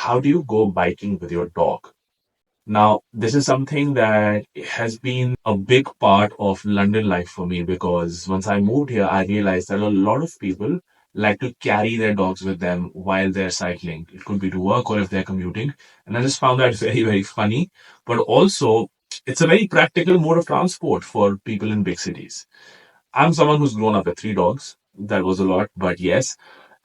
how do you go biking with your dog? Now, this is something that has been a big part of London life for me because once I moved here, I realized that a lot of people like to carry their dogs with them while they're cycling. It could be to work or if they're commuting. And I just found that very, very funny. But also, it's a very practical mode of transport for people in big cities. I'm someone who's grown up with three dogs. That was a lot, but yes.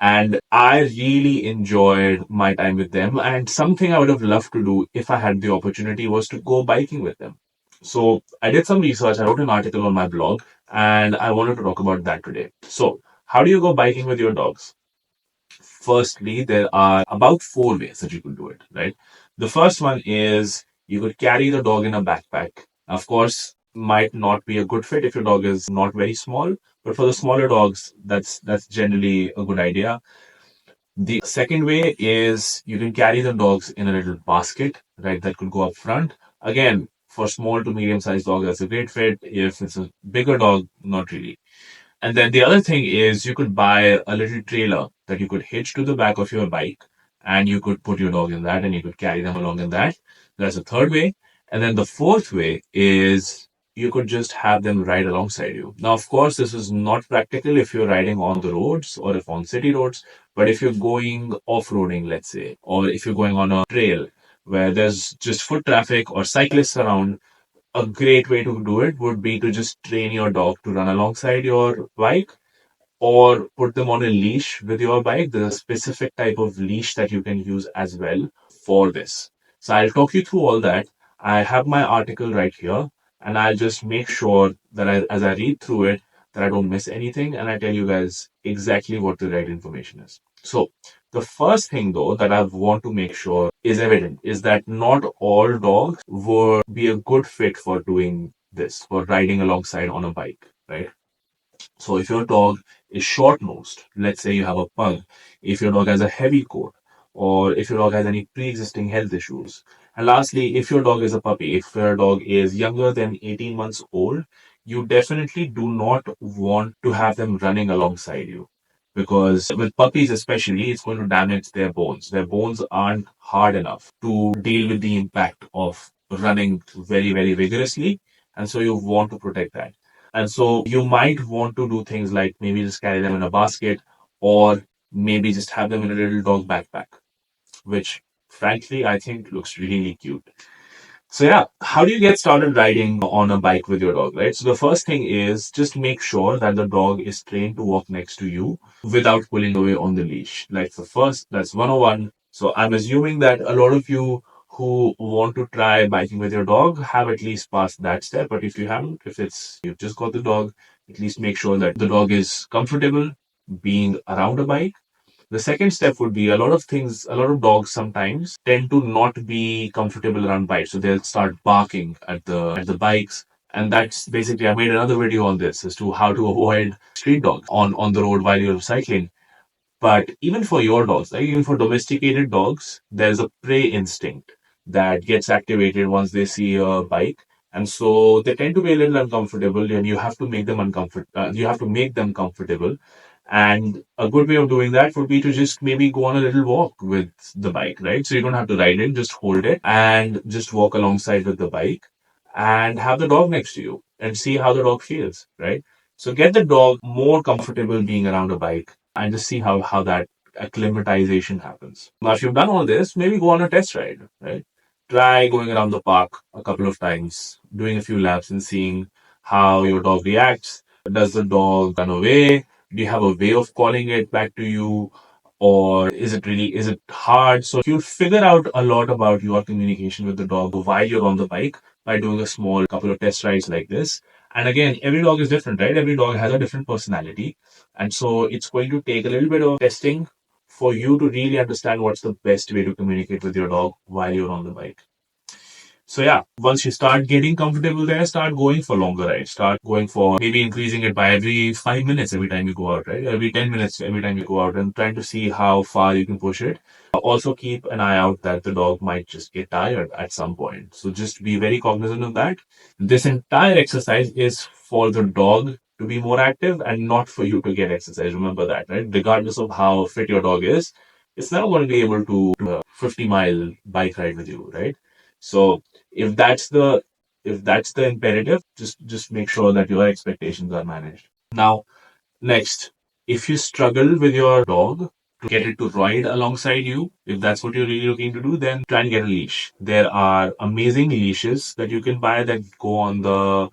And I really enjoyed my time with them. And something I would have loved to do if I had the opportunity was to go biking with them. So I did some research. I wrote an article on my blog and I wanted to talk about that today. So, how do you go biking with your dogs? Firstly, there are about four ways that you could do it, right? The first one is you could carry the dog in a backpack. Of course, might not be a good fit if your dog is not very small, but for the smaller dogs, that's generally a good idea. The second way is you can carry the dogs in a little basket, right? That could go up front. Again, for small to medium sized dogs, that's a great fit. If it's a bigger dog, not really. And then the other thing is you could buy a little trailer that you could hitch to the back of your bike and you could put your dog in that and you could carry them along in that. That's the third way. And then the fourth way is you could just have them ride alongside you. Now, of course, this is not practical if you're riding on the roads or if on city roads, but if you're going off-roading, let's say, or if you're going on a trail where there's just foot traffic or cyclists around, a great way to do it would be to just train your dog to run alongside your bike or put them on a leash with your bike. There's a specific type of leash that you can use as well for this. So I'll talk you through all that. I have my article right here and I'll just make sure that as I read through it, that I don't miss anything and I tell you guys exactly what the right information is. So the first thing though that I want to make sure is evident is that not all dogs would be a good fit for doing this, for riding alongside on a bike, right? So if your dog is short nosed, let's say you have a pug, if your dog has a heavy coat, or if your dog has any pre existing health issues. And lastly, if your dog is a puppy, if your dog is younger than 18 months old, you definitely do not want to have them running alongside you. Because with puppies, especially, it's going to damage their bones. Their bones aren't hard enough to deal with the impact of running very, very vigorously. And so you want to protect that. And so you might want to do things like maybe just carry them in a basket or maybe just have them in a little dog backpack, which frankly I think looks really cute. So yeah, how do you get started riding on a bike with your dog, right? So the first thing is just make sure that the dog is trained to walk next to you without pulling away on the leash. Like the first, that's 101. So I'm assuming that a lot of you who want to try biking with your dog have at least passed that step. But if you haven't, if it's you've just got the dog, at least make sure that the dog is comfortable being around a bike. The second step would be a lot of dogs sometimes tend to not be comfortable around bikes. So they'll start barking at the bikes. And that's basically I made another video on this as to how to avoid street dogs on the road while you're cycling. But even for your dogs, like even for domesticated dogs, there's a prey instinct that gets activated once they see a bike. And so they tend to be a little uncomfortable and you have to make them you have to make them comfortable. And a good way of doing that would be to just maybe go on a little walk with the bike, right? So you don't have to ride it, just hold it and just walk alongside with the bike and have the dog next to you and see how the dog feels, right? So get the dog more comfortable being around a bike and just see how that acclimatization happens. Now, if you've done all this, maybe go on a test ride, right? Try going around the park a couple of times, doing a few laps and seeing how your dog reacts. Does the dog run away? Do you have a way of calling it back to you? Or is it hard? So you'll figure out a lot about your communication with the dog while you're on the bike by doing a small couple of test rides like this. And again, every dog is different, right? Every dog has a different personality. And so it's going to take a little bit of testing for you to really understand what's the best way to communicate with your dog while you're on the bike. So yeah, once you start getting comfortable there, start going for longer rides. Start going for maybe increasing it by every 5 minutes every time you go out, right? Every 10 minutes every time you go out and trying to see how far you can push it. Also keep an eye out that the dog might just get tired at some point. So just be very cognizant of that. This entire exercise is for the dog to be more active and not for you to get exercise. Remember that, right? Regardless of how fit your dog is, it's never going to be able to do a 50-mile bike ride with you, right? So if that's the if that's the imperative, just make sure that your expectations are managed. Now, next, if you struggle with your dog to get it to ride alongside you, if that's what you're really looking to do, then try and get a leash. There are amazing leashes that you can buy that go on the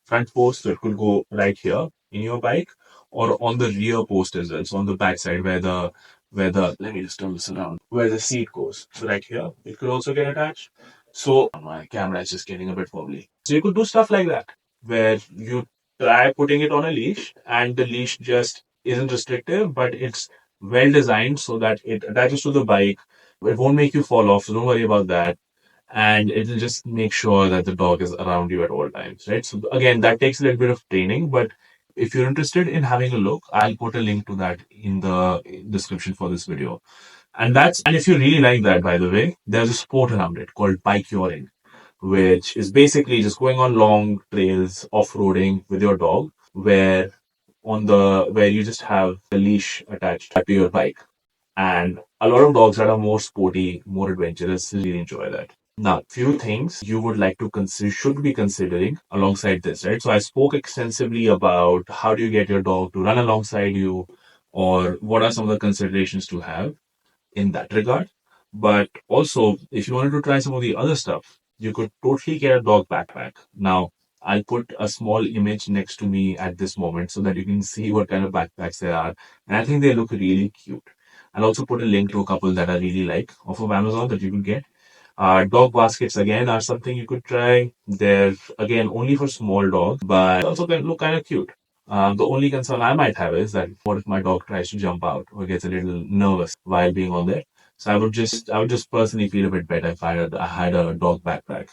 front post, so it could go right here in your bike, or on the rear post as well. So on the back side where the let me just turn this around, where the seat goes. So right here, it could also get attached. So my camera is just getting a bit wobbly. So you could do stuff like that, where you try putting it on a leash, and the leash just isn't restrictive, but it's well designed so that it attaches to the bike. It won't make you fall off, so don't worry about that. And it'll just make sure that the dog is around you at all times, right? So again, that takes a little bit of training, but if you're interested in having a look, I'll put a link to that in the description for this video. And if you really like that, by the way, there's a sport around it called bike which is basically just going on long trails off-roading with your dog, where you just have a leash attached to your bike. And a lot of dogs that are more sporty, more adventurous really enjoy that. Now, few things you would like to consider should be considering alongside this, right? So I spoke extensively about how do you get your dog to run alongside you, or what are some of the considerations to have in that regard. But also, if you wanted to try some of the other stuff, you could totally get a dog backpack. Now, I'll put a small image next to me at this moment so that you can see what kind of backpacks there are. And I think they look really cute. I'll also put a link to a couple that I really like off of Amazon that you can get. Dog baskets again are something you could try. They're again only for small dogs, but also they look kind of cute. The only concern I might have is that what if my dog tries to jump out or gets a little nervous while being on there? So I would just personally feel a bit better if I had a dog backpack.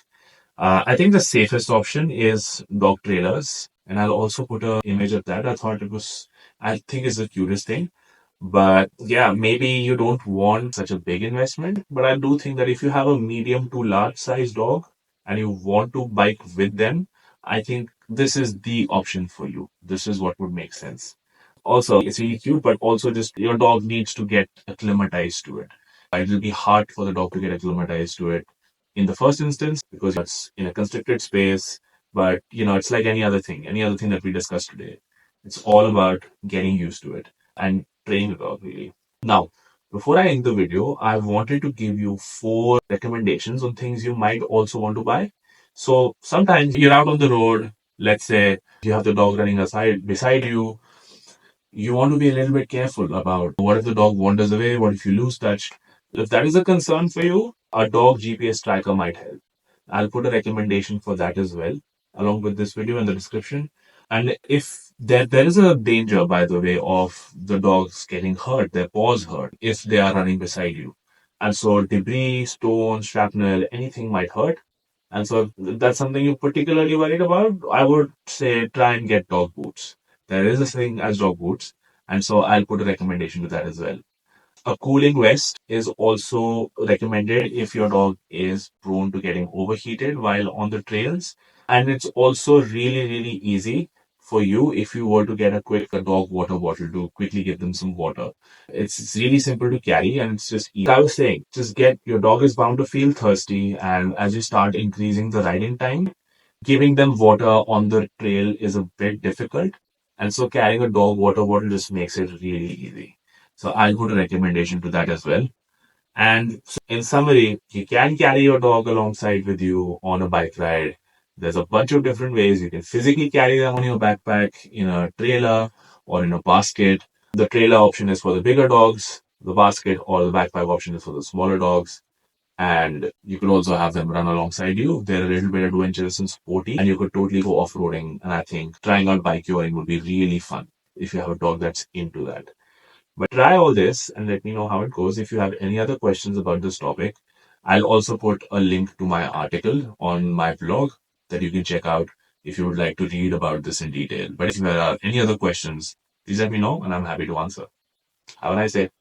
I think the safest option is dog trailers, and I'll also put a image of that. I think it's the cutest thing. But yeah, maybe you don't want such a big investment, but I do think that if you have a medium to large size dog and you want to bike with them, I think this is the option for you. This is what would make sense. Also, it's really cute, but also just your dog needs to get acclimatized to it. It will be hard for the dog to get acclimatized to it in the first instance because it's in a constricted space. But it's like any other thing that we discussed today. It's all about getting used to it and training the dog really. Now, before I end the video, I wanted to give you 4 recommendations on things you might also want to buy. So sometimes you're out on the road, let's say you have the dog running aside beside you. You want to be a little bit careful about what if the dog wanders away, what if you lose touch. If that is a concern for you, a dog GPS tracker might help. I'll put a recommendation for that as well, along with this video in the description. And if there is a danger, by the way, of the dogs getting hurt, their paws hurt, if they are running beside you. And so debris, stones, shrapnel, anything might hurt. And so if that's something you're particularly worried about, I would say try and get dog boots. There is a thing as dog boots. And so I'll put a recommendation to that as well. A cooling vest is also recommended if your dog is prone to getting overheated while on the trails. And it's also really, really easy for you if you were to get a dog water bottle to quickly give them some water. It's really simple to carry and it's just easy. I was saying, just get your dog is bound to feel thirsty, and as you start increasing the riding time, giving them water on the trail is a bit difficult. And so carrying a dog water bottle just makes it really easy. So I'll put a recommendation to that as well. And so in summary, you can carry your dog alongside with you on a bike ride. There's a bunch of different ways. You can physically carry them on your backpack, in a trailer, or in a basket. The trailer option is for the bigger dogs. The basket or the backpack option is for the smaller dogs. And you could also have them run alongside you. They're a little bit adventurous and sporty, and you could totally go off-roading. And I think trying out bike touring would be really fun if you have a dog that's into that. But try all this and let me know how it goes. If you have any other questions about this topic, I'll also put a link to my article on my blog that you can check out if you would like to read about this in detail. But if there are any other questions, please let me know and I'm happy to answer. Have a nice day.